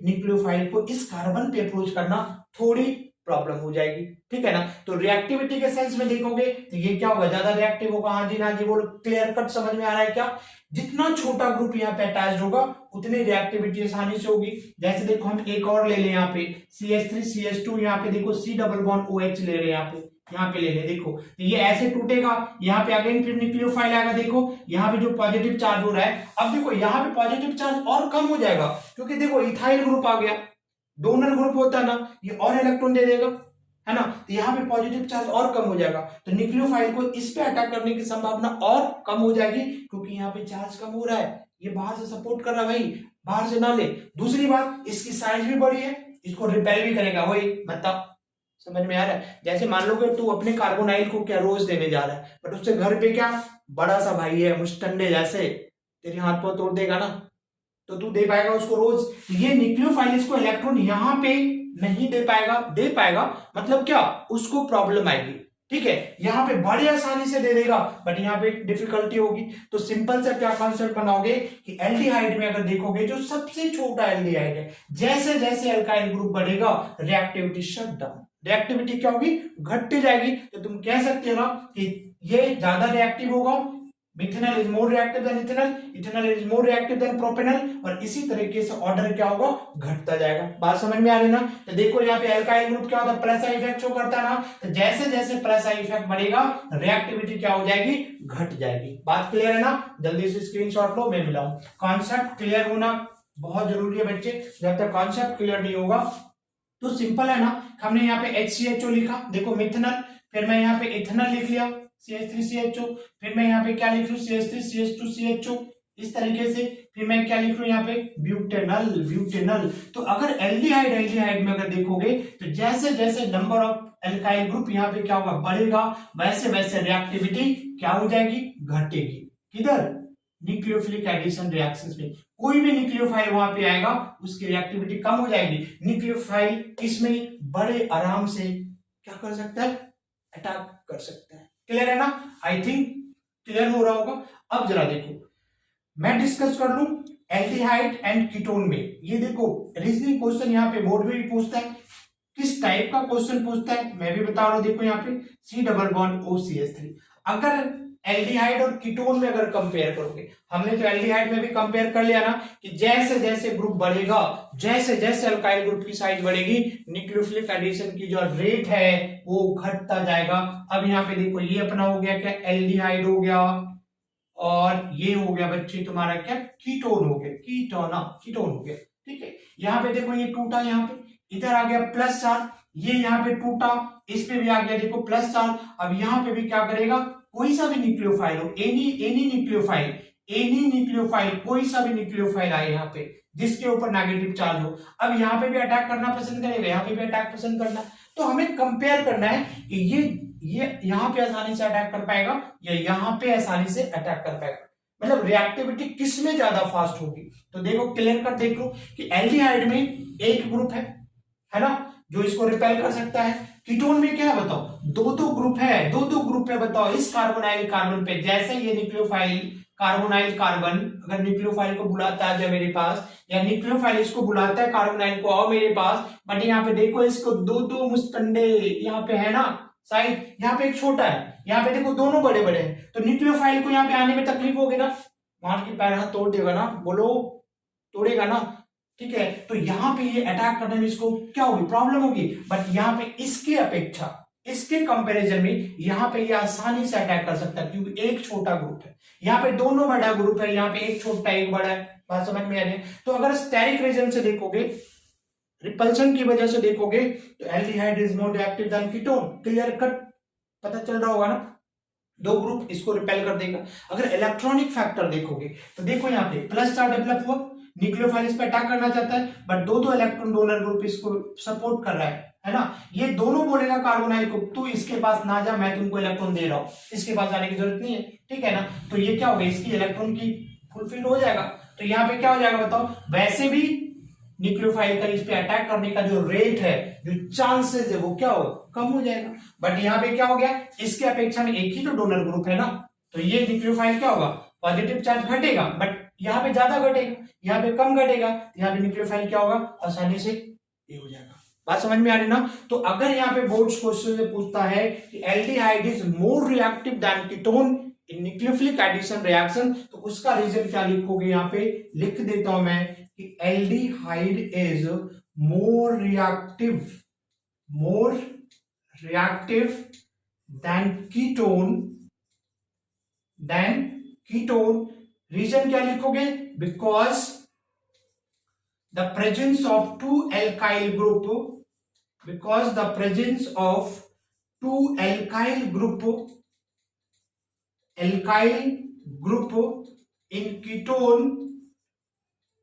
A: न्यूक्लियोफाइल को इस कार्बन पे अप्रोच करना थोड़ी प्रॉब्लम हो जाएगी, ठीक है ना। तो रिएक्टिविटी के सेंस में देखोगे तो ये क्या होगा, ज्यादा रिएक्टिव होगा। हाँ जी ना जी, बोलो, क्लियर कट समझ में आ रहा है क्या। जितना छोटा ग्रुप यहाँ पे अटैच होगा उतनी रिएक्टिविटी आसानी से होगी। जैसे देखो हम एक और ले लें, यहाँ पे CH3 CH2, यहाँ पे देखो C डबल बॉन्ड OH ले रहे हैं, यहाँ पे ले ले, देखो तो ये ऐसे टूटेगा, यहाँ पे अगेन फिर न्यूक्लियोफाइल आएगा। देखो यहाँ पे जो पॉजिटिव चार्ज हो रहा है, अब देखो यहाँ पे पॉजिटिव चार्ज और कम हो जाएगा, क्योंकि देखो इथाइल ग्रुप आ गया, डोनर ग्रुप होता है ना, ये और इलेक्ट्रॉन दे देगा, है ना। तो यहाँ पे पॉजिटिव चार्ज और कम हो जाएगा, तो न्यूक्लियोफाइल को इस पे अटैक करने की संभावना और कम हो जाएगी, क्योंकि यहाँ पे चार्ज कम हो रहा है, ये बाहर से सपोर्ट कर रहा है भाई, बाहर से ना ले। दूसरी बात, इसकी साइज भी बड़ी है, इसको रिपेल भी करेगा, वही मतलब समझ में आ रहा है। जैसे मान लो कि तू अपने कार्बोनाइल को क्या रोज देने जा रहा है, बट उससे घर पे क्या बड़ा सा भाई है मुस्टंडे जैसे, तेरे हाथ पर तोड़ देगा ना, तो तू दे पाएगा उसको रोज। ये न्यूक्लियोफाइल इसको इलेक्ट्रॉन यहाँ पे नहीं दे पाएगा मतलब क्या, उसको प्रॉब्लम आएगी, ठीक है। यहाँ पे बड़ी आसानी से दे देगा, बट यहाँ पे डिफिकल्टी होगी। तो सिंपल सा क्या कॉन्सेप्ट बनाओगे कि एल्डिहाइड में अगर देखोगे जो सबसे छोटा एल्डिहाइड है, जैसे जैसे अल्काइल ग्रुप बढ़ेगा रिएक्टिविटी शट डाउन, रिएक्टिविटी क्या होगी, घटती जाएगी। तो तुम कह सकते हो ना कि ये ज्यादा रिएक्टिव होगा, methanol is more reactive then ethanol, ethanol is more reactive then propanol, और इसी तरीके से ऑर्डर क्या होगा, घटता जाएगा। बात समझ में आ रही ना। तो देखो यहाँ पे अल्काइल ग्रुप क्या होता है, प्रेशर इफेक्ट शो करता है ना, तो जैसे जैसे प्रेशर इफेक्ट बढ़ेगा रिएक्टिविटी क्या हो जाएगी, घट जाएगी। बात क्लियर है ना, जल्दी से स्क्रीनशॉट लो, मैं मिलाऊं। कॉन्सेप्ट क्लियर होना बहुत जरूरी है बच्चे, जब तक कॉन्सेप्ट क्लियर नहीं होगा तो सिंपल है ना। हमने यहाँ पे HCHO लिखा, देखो मिथेनॉल, फिर मैं यहाँ पे इथेनॉल लिख लिया CH3CHO, फिर मैं यहाँ पे क्या लिख लूं CH3CH2CHO, इस तरीके से। फिर मैं क्या लिख लूं यहाँ पे ब्यूटेनॉल। तो अगर एल्डिहाइड में अगर देखोगे तो जैसे जैसे नंबर ऑफ एल्काइल ग्रुप यहाँ पे क्या होगा, बढ़ेगा, वैसे वैसे रिएक्टिविटी क्या हो जाएगी, घटेगी। किधर, न्यूक्लियोफिलिक एडिशन रिएक्शंस में कोई भी न्यूक्लियोफाइल वहां पे आएगा उसकी रिएक्टिविटी कम हो जाएगी। न्यूक्लियोफाइल इसमें बड़े आराम से क्या कर सकता है, अटैक कर सकता है। क्लियर है ना, आई थिंक क्लियर हो रहा होगा। अब जरा देखो मैं डिस्कस कर लूं एल्डिहाइड एंड कीटोन में। ये देखो रीजनिंग क्वेश्चन यहाँ पे बोर्ड में भी पूछता है, किस टाइप का क्वेश्चन पूछता है मैं भी बता रहा हूं। देखो यहाँ पे C डबल बॉन्ड OCH3, अगर एल्डिहाइड और कीटोन में अगर कंपेयर करोगे, हमने तो एल्डिहाइड में भी कंपेयर कर लिया ना कि जैसे जैसे ग्रुप बढ़ेगा, जैसे जैसे अल्काइल ग्रुप की साइज बढ़ेगी, न्यूक्लियोफिलिक एडिशन की जो रेट है वो घटता जाएगा। अब यहाँ पे देखो ये अपना हो गया क्या, एल्डिहाइड हो गया, और ये हो गया बच्चे तुम्हारा क्या, कीटोन हो गया, कीटोन हो गया। ठीक है, यहाँ पे देखो ये टूटा, यहाँ पे इधर आ गया प्लस चार्ज, ये यहाँ पे टूटा, इस पे भी आ गया देखो प्लस चार्ज। अब यहाँ पे भी क्या करेगा, कोई सा भी न्यूक्लियोफाइल हो, एनी न्यूक्लियोफाइल कोई सा भी न्यूक्लियोफाइल आए यहाँ पे जिसके ऊपर नेगेटिव चार्ज हो, अब यहाँ पे भी अटैक करना पसंद करेगा, यहाँ पे भी अटैक पसंद करना। तो हमें कंपेयर करना है कि ये यहाँ पे आसानी से अटैक कर पाएगा या यहाँ पे आसानी से अटैक कर पाएगा, मतलब रिएक्टिविटी किस में ज्यादा फास्ट होगी। तो देखो क्लियर कर देख लो कि एल्डिहाइड में एक ग्रुप है ना, जो इसको रिपेल कर सकता है। कीटोन में क्या है बताओ, दो दो ग्रुप है बताओ इस कार्बोनाइल कार्बन पे। जैसे ये न्यूक्लियोफाइल कार्बोनाइल कार्बन अगर न्यूक्लियोफाइल को बुलाता है मेरे पास, या न्यूक्लियोफाइल इसको बुलाता है कार्बोनाइल को आओ मेरे पास, बट यहाँ पे देखो इसको दो दो मुस्टंडे यहाँ पे है ना साइड, यहाँ पे एक छोटा है, यहाँ पे देखो दोनों बड़े बड़े हैं, तो न्यूक्लियोफाइल को यहाँ पे आने में तकलीफ होगी ना, मार के पैर हाथ तोड़ देगा ना, बोलो तोड़ेगा ना। ठीक है, तो यहाँ पे ये अटैक करने में इसको क्या होगी, प्रॉब्लम होगी, बट यहाँ पे इसके अपेक्षा, इसके कंपैरिजन में यहाँ पे ये आसानी से अटैक कर सकता है, क्योंकि एक छोटा ग्रुप है, यहाँ पे दोनों बड़ा ग्रुप है, यहाँ पे एक छोटा एक बड़ा है। बात समझ में आ रही है। तो अगर स्टेरिक रीजन से देखोगे, रिपल्शन की वजह से देखोगे, तो aldehyde is more reactive than ketone, clear cut पता चल रहा होगा ना, दो ग्रुप इसको रिपेल कर देगा। अगर इलेक्ट्रॉनिक फैक्टर देखोगे तो देखो यहाँ पे प्लस चार्ज डेवलप हुआ, न्यूक्लियोफाइल इस पे अटैक करना चाहता है, बट दो दो इलेक्ट्रॉन डोनर ग्रुप इसको सपोर्ट कर रहा है ना, ये दोनों बोलेगा कार्बोनाइल को तू इसके पास ना जा, मैं तुमको इलेक्ट्रॉन दे रहा हूं, इसके पास जाने की जरूरत नहीं है। ठीक है ना, तो ये क्या होगा, इसकी इलेक्ट्रॉन की फुलफिल हो जाएगा। तो यहाँ पे क्या हो जाएगा बताओ, वैसे भी न्यूक्लियोफाइल का इस पे अटैक करने का जो रेट है, जो चांसेस है, वो क्या होगा, कम हो जाएगा। बट यहाँ पे क्या हो गया, इसके अपेक्षा में एक ही तो डोनर ग्रुप है ना, तो ये न्यूक्लियोफाइल क्या होगा, पॉजिटिव चार्ज घटेगा, बट यहाँ पे ज्यादा घटेगा, यहाँ पे कम घटेगा, यहाँ पे न्यूक्लियोफाइल क्या होगा, आसानी से ये हो जाएगा। बात समझ में आ रही ना। तो अगर यहाँ पे बोर्ड्स क्वेश्चन से पूछता है कि aldehyde is more reactive than ketone in nucleophilic addition reaction, तो उसका रीजन क्या लिखोगे, यहाँ पे लिख देता हूं मैं कि aldehyde is more reactive than ketone. Reason क्या लिखोगे, because the presence of two alkyl group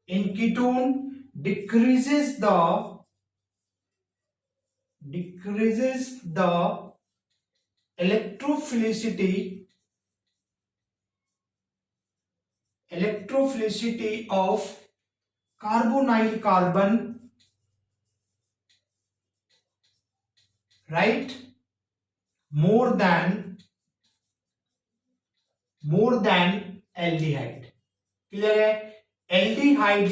A: in ketone decreases the electrophilicity of carbonyl carbon, right, more than aldehyde. Clear है, एल्डिहाइड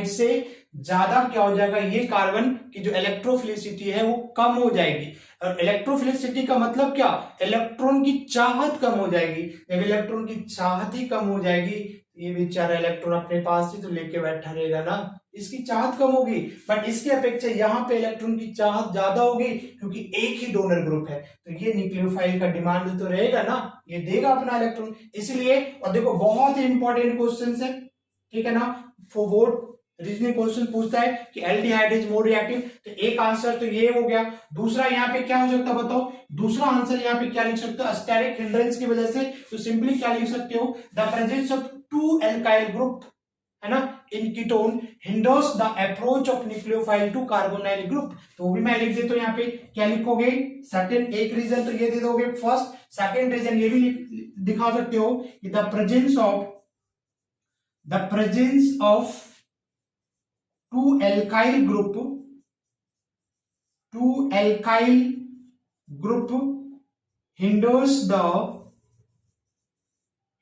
A: से ज्यादा क्या हो जाएगा, ये कार्बन की जो इलेक्ट्रोफिलिसिटी है वो कम हो जाएगी। और इलेक्ट्रोफिलिसिटी का मतलब क्या, इलेक्ट्रॉन की चाहत कम हो जाएगी। जब इलेक्ट्रॉन की चाहत ही कम हो जाएगी, ये बेचारा इलेक्ट्रॉन अपने पास ही तो लेके बैठा रहेगा ना, इसकी चाहत कम होगी। बट इसके अपेक्षा यहाँ पे इलेक्ट्रॉन की चाहत ज्यादा होगी, क्योंकि एक ही डोनर ग्रुप है, तो ये न्यूक्लियोफाइल का डिमांड तो रहेगा ना, ये देगा अपना इलेक्ट्रॉन, इसलिए। और देखो बहुत ही इंपॉर्टेंट क्वेश्चन है, ठीक है ना, फॉर बोर्ड रीजनिंग क्वेश्चन पूछता है कि एल्डिहाइड इज मोर रिएक्टिव, तो एक आंसर तो ये हो गया। दूसरा यहाँ पे क्या हो सकता है बताओ, दूसरा आंसर यहाँ पे क्या लिख सकते हो, स्टेरिक हिंड्रेंस की वजह से, तो सिंपली क्या लिख सकते हो, the presence of two alkyl group, है ना, in ketone hinders the approach of nucleophile to carbonyl group. तो वो भी मैं लिख देता हूं यहाँ पे, क्या लिखोगे, सेकंड, एक रीजन तो ये दे दोगे फर्स्ट, सेकंड रीजन ये भी दिखा सकते हो कि the presence of two alkyl group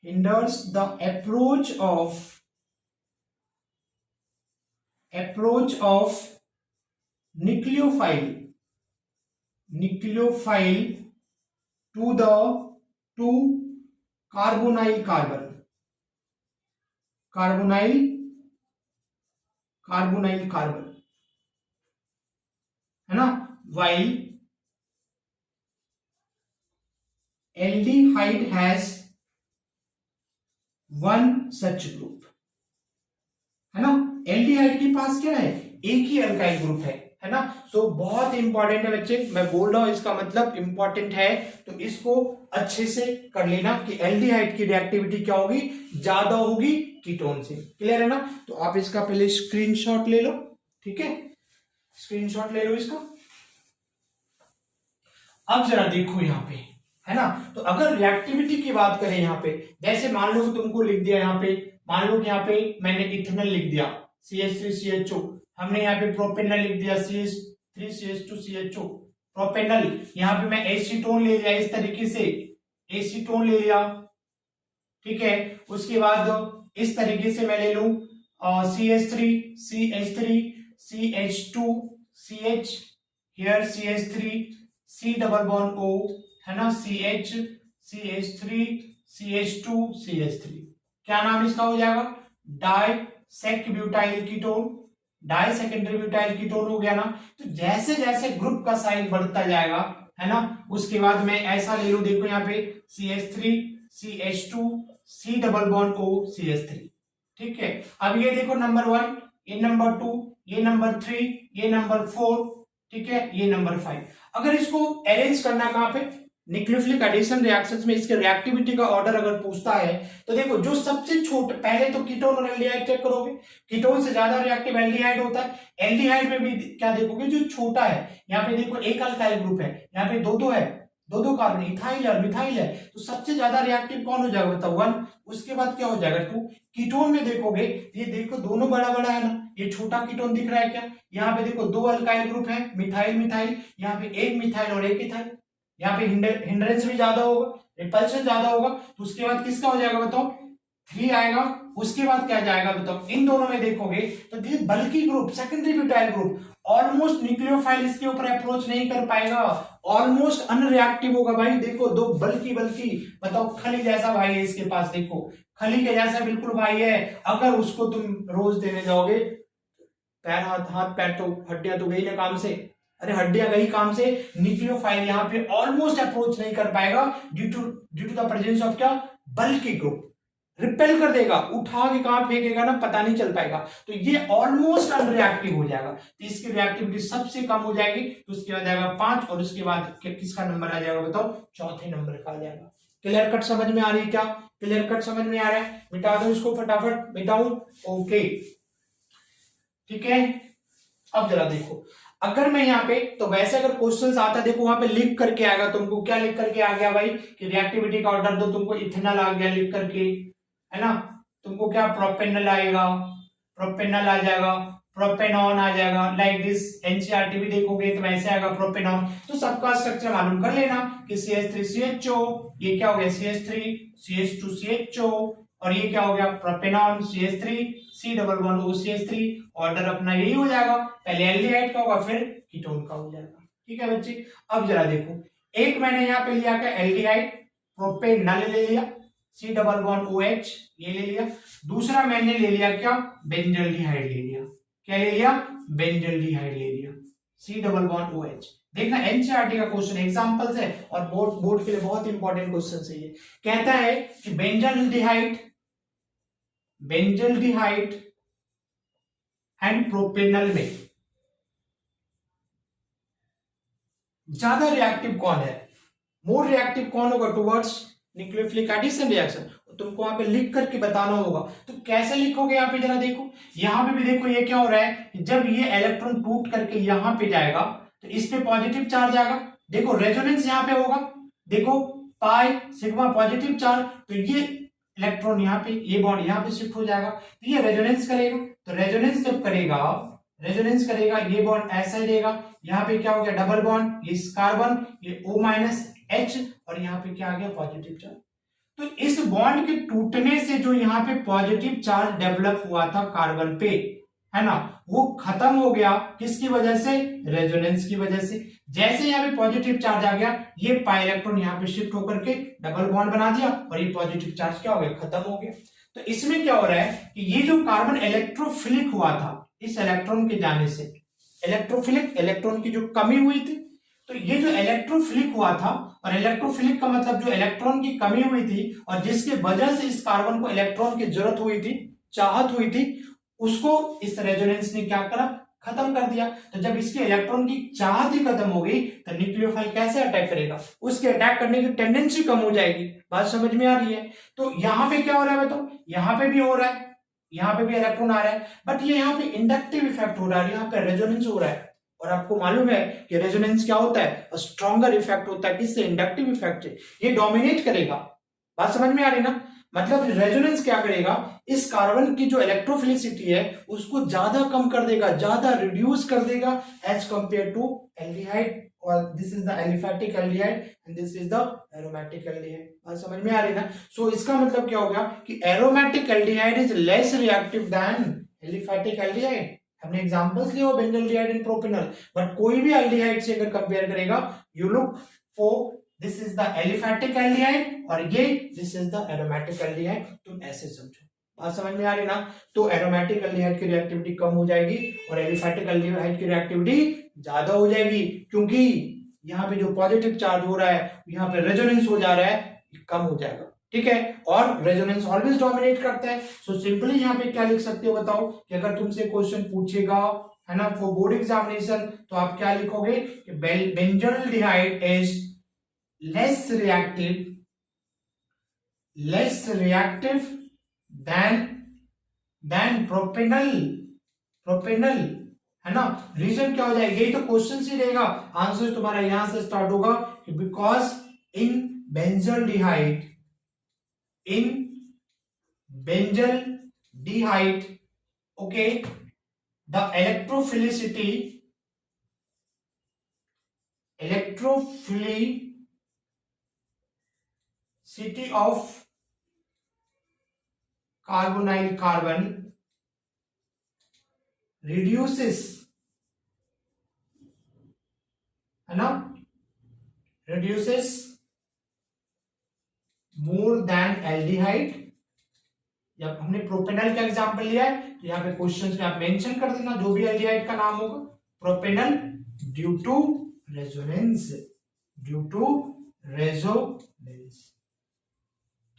A: hinders the approach of nucleophile to the to carbonyl carbon, carbonyl carbon, है ना, while aldehyde has one such group, है ना। एल्डिहाइड के पास क्या है, एक ही अल्काइल ग्रुप है ना। सो बहुत इंपॉर्टेंट है बच्चे, मैं बोल रहा हूं इसका मतलब इंपॉर्टेंट है, तो इसको अच्छे से कर लेना कि एल्डिहाइड की रिएक्टिविटी क्या होगी, ज्यादा होगी कीटोन से। क्लियर है ना। तो आप इसका पहले स्क्रीनशॉट ले लो, ठीक है, स्क्रीनशॉट ले लो इसका। अब जरा देखो यहाँ पे, है ना। तो अगर रिएक्टिविटी की बात करें यहाँ पे, जैसे मान लो तुमको लिख दिया यहाँ पे, मान लो कि यहाँ पे मैंने इथेनॉल लिख दिया CH3CHO, हमने यहाँ पे प्रोपेनॉल लिख दिया CH3CH2CHO, प्रोपेनॉल। यहाँ पे मैं एसीटोन ले लिया, इस तरीके से एसीटोन ले लिया, ठीक है। उसके बाद इस तरीके से मैं ले लू CH3 CH3 CH2 CH, here CH3 C double bond O, है ना, CH CH3 CH2 CH3, क्या नाम इसका हो जाएगा, disec butyl ketone, di secondary butyl ketone हो गया ना। तो जैसे जैसे ग्रुप का साइज बढ़ता जाएगा, है ना, उसके बाद मैं ऐसा ले लू, देखो यहाँ पे CH3 CH2 C double bond O CH3, ठीक है। अब ये देखो नंबर 1, ये नंबर 2, ये नंबर 3, ये नंबर 4, ठीक है, ये नंबर 5। अगर इसको अरेंज करना कहां पे, न्यूक्लियोफिलिक एडिशन रिएक्शंस में इसके रिएक्टिविटी का ऑर्डर अगर पूछता है, तो देखो जो सबसे छोटे, पहले तो कीटोन और एल्डिहाइड चेक करोगे, कीटोन से ज्यादा रिएक्टिव एल्डिहाइड होता है। एल्डिहाइड में भी क्या देखोगे, जो छोटा है, यहाँ पे देखो एक अल्काइल ग्रुप है, यहाँ पे दो है, दो कार्बन, इथाइल और मिथाइल है, तो सबसे ज्यादा रिएक्टिव कौन हो जाएगा बताओ, 1। उसके बाद क्या हो जाएगा 2। कीटोन में देखोगे, ये देखो दोनों बड़ा बड़ा है ना, ये छोटा कीटोन दिख रहा है क्या, यहाँ पे देखो दो अल्काइल ग्रुप है, मिथाइल मिथाइल, यहाँ पे एक मिथाइल और एक इथाइल, यहाँ पे हिंड्रेंस भी ज्यादा होगा, रिपल्शन ज्यादा होगा, तो उसके बाद किसका हो जाएगा बताओ, 3 आएगा। उसके बाद क्या जाएगा बताओ, इन दोनों में देखोगे तो बल्कि group, secondary butyl group, almost nucleophile इसके ऊपर अप्रोच नहीं कर पाएगा, ऑलमोस्ट अनरिएक्टिव होगा भाई। देखो दो बल्कि बताओ, खली जैसा भाई है इसके पास, देखो खली के जैसा बिल्कुल भाई है। अगर उसको तुम रोज देने जाओगे, पैर हाथ पैर तो, हड्डियां तो गई ना काम से, अरे हड्डियां गई काम से, न्यूक्लियोफाइल यहाँ पे ऑलमोस्ट अप्रोच नहीं कर पाएगा due to the presence of क्या, बल्कि ग्रुप, रिपेल कर देगा, उठा के कहां फेंकेगा ना पता नहीं चल पाएगा, तो ये ऑलमोस्ट अनरिएक्टिव हो जाएगा, तो इसकी रिएक्टिविटी सबसे कम हो जाएगी। तो उसके बाद आएगा 5, और उसके बाद किसका नंबर आ जाएगा बताओ, चौथे नंबर का आ जाएगा। क्लियर कट समझ में आ रही है क्या, क्लियर कट समझ में आ रहा है, मिटा दो इसको फटाफट, मिटाऊं, ओके, ठीक है। अब जरा देखो, अगर मैं यहाँ पे, तो वैसे अगर क्वेश्चंस आता देखो वहां पे लिख करके आएगा, तुमको क्या लिख करके आ गया भाई, कि रिएक्टिविटी का ऑर्डर दो, तुमको इथेनॉल आ गया लिख करके, है ना, तुमको क्या प्रोपेनॉल आएगा, प्रोपेनॉल आ जाएगा, प्रोपेनॉन आ जाएगा, लाइक दिस। एनसीईआरटी भी देखोगे तो वैसे आएगा प्रोपेनॉन। तो सबका स्ट्रक्चर मालूम कर लेना कि CH3CHO, ये क्या हो गया CH3 CH2CHO, और ये क्या हो गया propanone CH3 C double bond O CH3। Order अपना यही हो जाएगा, पहले एल्डिहाइड का होगा फिर कीटोन का हो जाएगा, ठीक है बच्चे। अब जरा देखो, एक मैंने यहाँ पे लिया क्या, एल्डिहाइड, प्रोपेनॉल ले लिया, C डबल बॉन्ड OH ये ले लिया। दूसरा मैंने ले लिया क्या, बेंजल्डिहाइड ले लिया, क्या ले लिया, बेंजल्डिहाइड ले लिया, C डबल बॉन्ड OH। देखना एनसीईआरटी का क्वेश्चन एग्जांपल्स है, और बोर्ड के लिए बहुत इंपॉर्टेंट क्वेश्चन है ये। कहता है कि बेंजल्डिहाइड एंड प्रोपेनॉल में ज्यादा रिएक्टिव कौन है, मोर रिएक्टिव कौन होगा टुवर्ड्स न्यूक्लियोफिलिक एडिशन रिएक्शन, तुमको वहां पे लिख करके बताना होगा। तो कैसे लिखोगे, यहाँ पे जरा देखो, यहाँ पे भी देखो ये क्या हो रहा है कि जब ये इलेक्ट्रॉन टूट करके यहाँ पे जाएगा तो इस पे पॉजिटिव चार्ज आएगा, देखो रेजोनेंस यहाँ पे होगा, देखो पाई सिग्मा पॉजिटिव चार्ज, तो ये इलेक्ट्रॉन यहाँ पे, ये बॉन्ड यहाँ पे शिफ्ट हो जाएगा, तो ये रेजोनेंस करेगा। तो रेजोनेंस जब करेगा, रेजोनेंस करेगा, ये बॉन्ड ऐसा ही देगा, यहाँ पे क्या हो गया डबल बॉन्ड, ये कार्बन, ये O-H, और यहाँ पे क्या आ गया पॉजिटिव चार्ज। तो इस बॉन्ड के टूटने से जो यहाँ पे पॉजिटिव चार्ज डेवलप हुआ था कार्बन पे, है ना, वो खत्म हो गया, किसकी वजह से, रेजोनेंस की वजह से। जैसे यहाँ पे पॉजिटिव चार्ज आ गया, ये पाई इलेक्ट्रॉन यहाँ पे शिफ्ट होकर के डबल बॉन्ड बना दिया और ये पॉजिटिव चार्ज क्या हो गया, खत्म हो गया। तो इसमें क्या हो रहा है कि ये जो कार्बन इलेक्ट्रोफिलिक हुआ था, इस इलेक्ट्रॉन के जाने से इलेक्ट्रोफिलिक, इलेक्ट्रॉन की जो कमी हुई थी, तो ये जो इलेक्ट्रोफिलिक हुआ था, और इलेक्ट्रोफिलिक का मतलब जो इलेक्ट्रॉन की कमी हुई थी और जिसके वजह से इस कार्बन को इलेक्ट्रॉन की जरूरत हुई थी, चाहत हुई थी, उसको इस रेजोनेंस ने क्या करा, खत्म कर दिया। तो जब इसके इलेक्ट्रॉन की चाहत ही खत्म हो गई तो न्यूक्लियोफाइल कैसे अटैक करेगा, उसके अटैक करने की टेंडेंसी कम हो जाएगी। बात समझ में आ रही है? तो यहाँ पे क्या हो रहा है बताओ, यहाँ पे भी हो रहा है, यहाँ पे भी इलेक्ट्रॉन आ रहा है, बट ये यहाँ पे इंडक्टिव इफेक्ट हो रहा है, यहाँ पे रेजोनेंस हो रहा है। और आपको मालूम है कि रेजोनेंस क्या होता है, स्ट्रॉन्गर इफेक्ट होता है, किससे, इंडक्टिव इफेक्ट से। ये डोमिनेट करेगा। बात समझ में आ रही ना? मतलब रेजोनेंस क्या करेगा, इस कार्बन की जो इलेक्ट्रोफिलिसिटी है उसको ज्यादा कम कर देगा, ज्यादा रिड्यूस कर देगा एज कंपेयर टू एल्डिहाइड, और this is the aliphatic aldehyde and this is the aromatic aldehyde. बात समझ में आ रही ना? सो इसका मतलब क्या हो गया कि aromatic aldehyde is less reactive than aliphatic aldehyde. हमने एग्जांपल्स लिए हो बेंजल्डिहाइड एंड प्रोपेनॉल, बट कोई भी एल्डिहाइड से अगर कंपेयर करेगा, you look for this is the aliphatic aldehyde और ये this is the aromatic aldehyde. तुम ऐसे समझो। बात समझ में आ रही ना? तो एरोमेटिक एल्डिहाइड की रिएक्टिविटी कम हो जाएगी और एलिफैटिक एल्डिहाइड की रिएक्टिविटी ज्यादा हो जाएगी, क्योंकि यहाँ पे जो पॉजिटिव चार्ज हो रहा है, यहाँ पे रेजोनेंस हो जा रहा है, कम हो जाएगा। ठीक है, और रेजोनेंस ऑलवेज डोमिनेट करता है। सो सिंपली यहाँ पे क्या लिख सकते हो बताओ, कि अगर तुमसे क्वेश्चन पूछेगा, है ना, फॉर बोर्ड एग्जामिनेशन, तो आप क्या लिखोगे कि benzaldehyde is less reactive than propanol, है ना। रीजन क्या हो जाएगा, यही तो क्वेश्चन ही रहेगा, आंसर तुम्हारा यहां से स्टार्ट होगा कि because in benzaldehyde okay, the electrophilicity of carbonyl carbon reduces, है ना, reduces more than aldehyde। जब हमने प्रोपेनल का एग्जांपल लिया है तो यहाँ पे क्वेश्चन में आप मेंशन कर देना जो भी एल्डिहाइड का नाम होगा, प्रोपेनल ड्यू टू रेजोनेंस,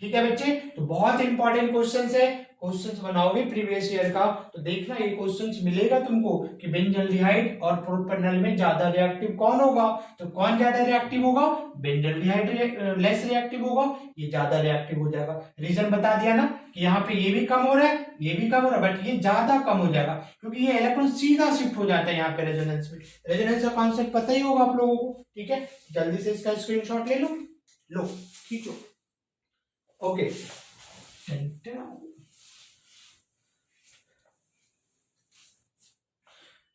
A: ठीक है बच्चे। तो बहुत इंपॉर्टेंट क्वेश्चंस है, क्वेश्चंस बनाओगे प्रीवियस ईयर का तो देखना ये क्वेश्चंस मिलेगा तुमको कि बेंजल्डिहाइड और प्रोपेनल में ज्यादा रिएक्टिव कौन होगा। तो कौन ज्यादा रिएक्टिव होगा, बेंजल्डिहाइड लेस रिएक्टिव होगा, ये ज्यादा रिएक्टिव हो जाएगा। रीजन बता दिया ना कि यहाँ पे ये भी कम हो रहा है, ये भी कम हो रहा है, बट ये ज्यादा कम हो जाएगा क्योंकि ये इलेक्ट्रॉन सीधा शिफ्ट हो जाता है यहाँ पे रेजोनेंस में। रेजोनेंस का कॉन्सेप्ट पता ही होगा आप लोगों को, ठीक है। जल्दी से इसका स्क्रीनशॉट ले लो खींचो। ओके,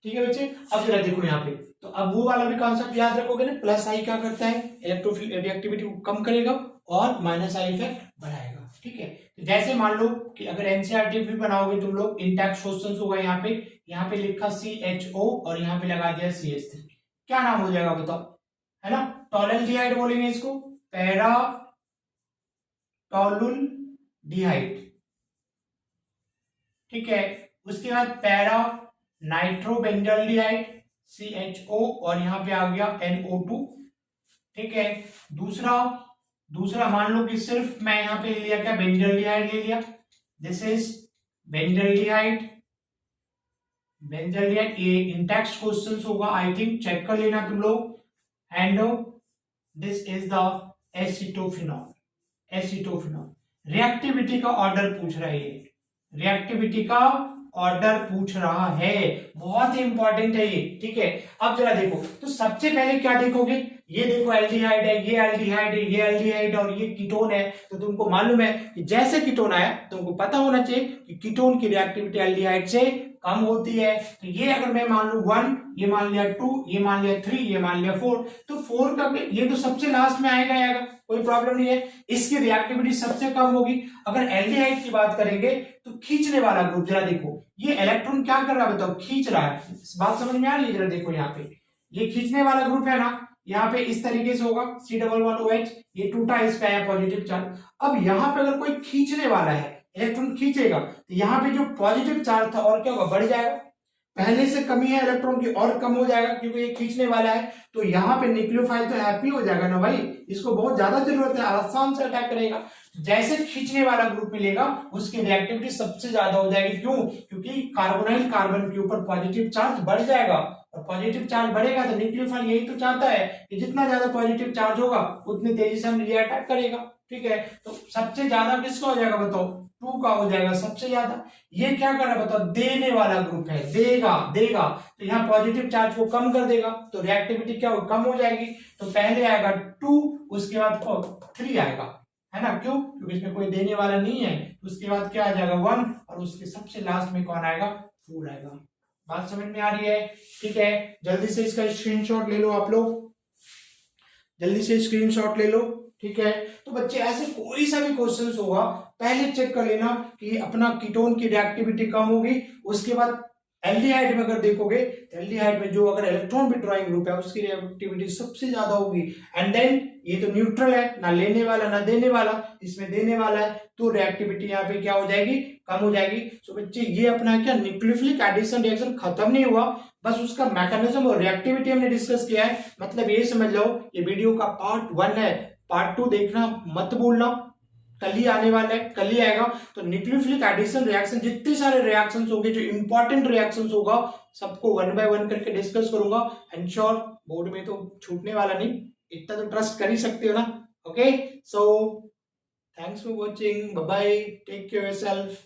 A: ठीक है बच्चे। अब जरा देखो यहाँ पे, तो अब वो वाला भी कॉन्सेप्ट याद रखोगे ना, प्लस आई क्या करता है, इलेक्ट्रोफिल रिएक्टिविटी को कम करेगा और माइनस आई इफेक्ट बढ़ाएगा, ठीक है। तो जैसे मान लो कि अगर एनसीईआरटी भी बनाओगे तुम लोग, इंटैक्ट क्वेश्चंस होगा यहाँ पे लिखा CHO और यहाँ पे लगा दिया CH3, क्या नाम हो जाएगा बताओ, है ना, टॉलल्डिहाइड बोलेंगे इसको, पैरा टॉलुलडिहाइड, ठीक है। उसके बाद पैरा नाइट्रोबेंजल्डिहाइड CHO और यहाँ पे आ गया NO2, ठीक है। दूसरा मान लो कि सिर्फ मैं यहाँ पे लिया क्या, बेंजल्डिहाइड ले लिया, दिस इज बेंजल्डिहाइड। ये इंटैक्ट क्वेश्चंस होगा, आई थिंक चेक कर लेना तुम लोग। And this is the acetophenol. Reactivity का ऑर्डर पूछ रहा है, रिएक्टिविटी का ऑर्डर पूछ रहा है, बहुत ही इंपॉर्टेंट है ये, ठीक है। अब जरा देखो, तो सबसे पहले क्या देखोगे, ये देखो एल्डिहाइड है, ये एल्डिहाइड है, ये एल्डिहाइड और ये कीटोन है। तो तुमको मालूम है कि जैसे कीटोन आया तुमको पता होना चाहिए कि कीटोन की रिएक्टिविटी एल्डिहाइड से कम होती है। तो ये अगर मैं मान लू 1, ये मान लिया 2, ये मान लिया 3, ये मान लिया 4, तो 4 का ये तो सबसे लास्ट में आएगा, कोई प्रॉब्लम नहीं है, इसकी रिएक्टिविटी सबसे कम होगी। अगर एल्डिहाइड की बात करेंगे तो खींचने वाला ग्रुप, जरा देखो ये इलेक्ट्रॉन क्या कर रहा है बताओ, खींच रहा है, बात समझ में आ रही है, जरा देखो यहाँ पे ये खींचने वाला ग्रुप है ना, यहाँ पे इस तरीके से होगा C11OH, ये टूटा, इस पे है पॉजिटिव चार्ज। अब यहाँ पे अगर कोई खींचने वाला है, इलेक्ट्रॉन खींचेगा, तो यहाँ पे जो पॉजिटिव चार्ज था और क्या होगा, बढ़ जाएगा। पहले से कमी है इलेक्ट्रॉन की और कम हो जाएगा, क्योंकि ये खींचने वाला है। तो यहाँ पे न्यूक्लियोफाइल तो हैप्पी हो जाएगा ना भाई, इसको बहुत ज्यादा जरूरत है, आसान से अटैक करेगा। जैसे खींचने वाला ग्रुप मिलेगा उसकी रिएक्टिविटी सबसे ज्यादा हो जाएगी। क्यों? क्योंकि कार्बोनाइल कार्बन के ऊपर पॉजिटिव चार्ज बढ़ जाएगा, और पॉजिटिव चार्ज बढ़ेगा तो न्यूक्लियोफाइल यही तो चाहता है कि जितना ज्यादा पॉजिटिव चार्ज होगा उतनी तेजी से हम ये अटैक करेगा। ठीक है, तो सबसे ज्यादा किसका हो जाएगा बताओ, 2 का हो जाएगा सबसे ज्यादा। ये क्या कर रहा है बताओ, देने वाला ग्रुप है, देगा देगा, तो यहाँ पॉजिटिव चार्ज को कम कर देगा, तो रिएक्टिविटी क्या हो, कम हो जाएगी। तो पहले आएगा 2, उसके बाद 3 आएगा, है ना, क्यों? क्योंकि इसमें कोई देने वाला नहीं है। तो उसके बाद क्या आ जाएगा 1, और उसके सबसे लास्ट में कौन आएगा, 4 आएगा। बात समझ में आ रही है? ठीक है, जल्दी से इसका स्क्रीनशॉट ले लो आप लोग, जल्दी से स्क्रीनशॉट ले लो। ठीक है, तो बच्चे ऐसे कोई सा भी क्वेश्चन होगा पहले चेक कर लेना कि अपना कीटोन की रिएक्टिविटी कम होगी। उसके बाद एल्डिहाइड में अगर देखोगे तो एल्डिहाइड में जो अगर इलेक्ट्रॉन विड्रॉइंग ग्रुप है उसकी रिएक्टिविटी सबसे ज्यादा होगी। एंड देन ये तो न्यूट्रल है, ना लेने वाला ना देने वाला, इसमें देने वाला है, तो रिएक्टिविटी यहाँ पे क्या हो जाएगी, कम हो जाएगी। तो बच्चे ये अपना क्या न्यूक्लियोफिलिक एडिशन रिएक्शन खत्म नहीं हुआ, बस उसका मैकेनिज्म और रिएक्टिविटी हमने डिस्कस किया है। मतलब ये समझ लो ये वीडियो का पार्ट 1 है, पार्ट 2 देखना मत भूलना, कल ही आने वाला है, कल ही आएगा। तो न्यूक्लियोफिलिक एडिशन रिएक्शन जितने सारे रिएक्शंस होंगे, जो इंपॉर्टेंट रिएक्शंस होगा, सबको 1 बाय 1 करके डिस्कस करूंगा। एंड श्योर बोर्ड में तो छूटने वाला नहीं, इतना तो ट्रस्ट कर ही सकते हो ना। Okay, so thanks for watching, bye bye, take care yourself.